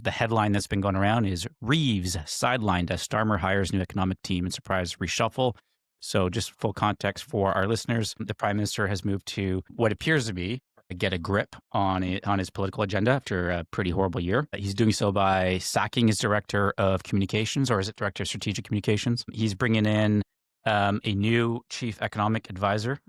The headline that's been going around is Reeves sidelined as Starmer hires new economic team and surprise reshuffle. So just full context for our listeners, the prime minister has moved to what appears to be get a grip on his political agenda after a pretty horrible year. He's doing so by sacking his director of communications, or is it director of strategic communications? He's bringing in a new chief economic advisor,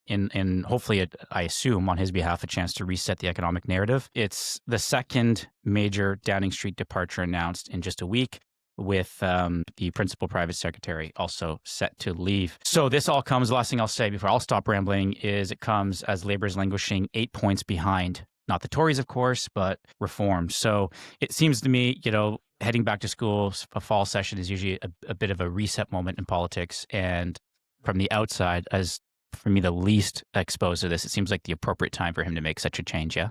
in hopefully, I assume, on his behalf, a chance to reset the economic narrative. It's the second major Downing Street departure announced in just a week, with the principal private secretary also set to leave. So this all comes, the last thing I'll say before I'll stop rambling, is it comes as Labour is languishing 8 points behind, not the Tories, of course, but Reform. So it seems to me, heading back to school, a fall session is usually a bit of a reset moment in politics. And from the outside, as for me, the least exposed to this, it seems like the appropriate time for him to make such a change, yeah?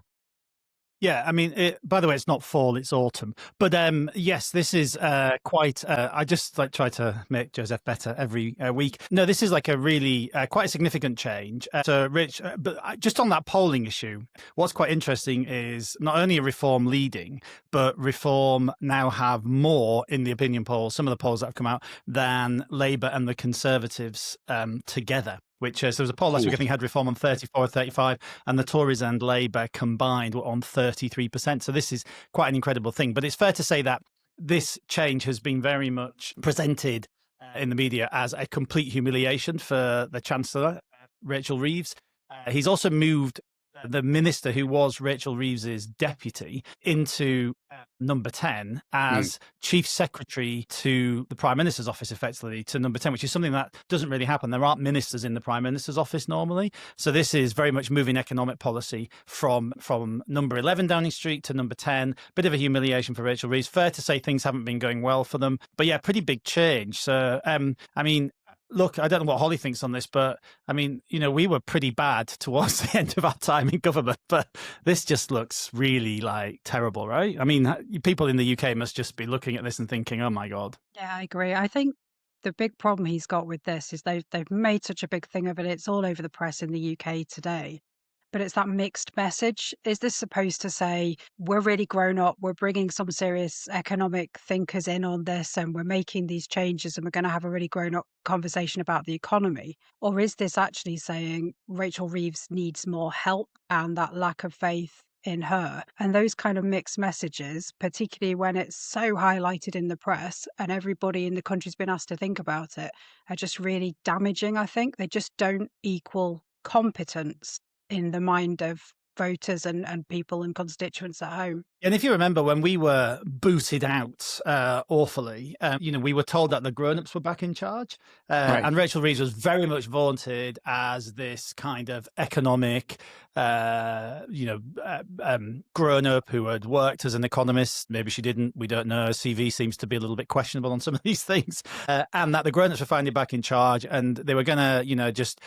Yeah, I mean, by the way, it's not fall, it's autumn. But yes, this is quite, I just try to make Joseph better every week. No, this is like a really quite a significant change. So Rich, but just on that polling issue, what's quite interesting is not only are Reform leading, but Reform now have more in the opinion polls, some of the polls that have come out, than Labour and the Conservatives together. Which so there was a poll last week, I think, had Reform on 34 or 35, and the Tories and Labour combined were on 33%. So this is quite an incredible thing. But it's fair to say that this change has been very much presented in the media as a complete humiliation for the Chancellor, Rachel Reeves. He's also moved the minister who was Rachel Reeves's deputy into number 10 as chief secretary to the Prime Minister's office, effectively to number 10, which is something that doesn't really happen. There aren't ministers in the Prime Minister's office normally. So this is very much moving economic policy from number 11 Downing Street to number 10. Bit of a humiliation for Rachel Reeves. Fair to say things haven't been going well for them. But yeah, pretty big change. So, I mean, look, I don't know what Holly thinks on this, but I mean, we were pretty bad towards the end of our time in government, but this just looks really terrible, right? I mean, people in the UK must just be looking at this and thinking, oh my God. Yeah, I agree. I think the big problem he's got with this is they've made such a big thing of it. It's all over the press in the UK today. But it's that mixed message. Is this supposed to say, we're really grown up, we're bringing some serious economic thinkers in on this, and we're making these changes, and we're going to have a really grown up conversation about the economy? Or is this actually saying Rachel Reeves needs more help and that lack of faith in her? And those kind of mixed messages, particularly when it's so highlighted in the press and everybody in the country's been asked to think about it, are just really damaging, I think. They just don't equal competence in the mind of voters and people and constituents at home. And if you remember when we were booted out awfully, we were told that the grown-ups were back in charge. Right. And Rachel Reeves was very much vaunted as this kind of economic, grown-up who had worked as an economist. Maybe she didn't. We don't know. CV seems to be a little bit questionable on some of these things. And that the grown-ups were finally back in charge, and they were going to, just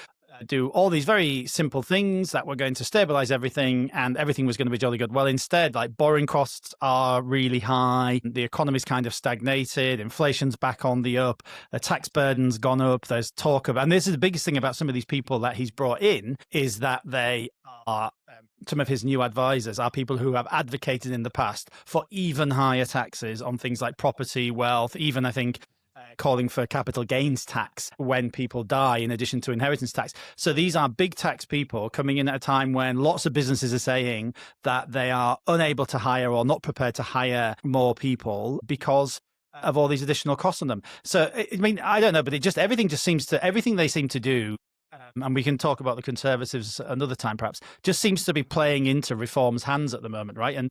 do all these very simple things that were going to stabilize everything, and everything was going to be jolly good. Well, instead, borrowing costs are really high. The economy's kind of stagnated. Inflation's back on the up. The tax burden's gone up. There's talk of, and this is the biggest thing about some of these people that he's brought in, is that they are, some of his new advisors are people who have advocated in the past for even higher taxes on things like property, wealth, even, I think, calling for capital gains tax when people die in addition to inheritance tax. So these are big tax people coming in at a time when lots of businesses are saying that they are unable to hire or not prepared to hire more people because of all these additional costs on them. So, I mean, I don't know, but everything they seem to do, and we can talk about the Conservatives another time perhaps, just seems to be playing into Reform's hands at the moment, right? And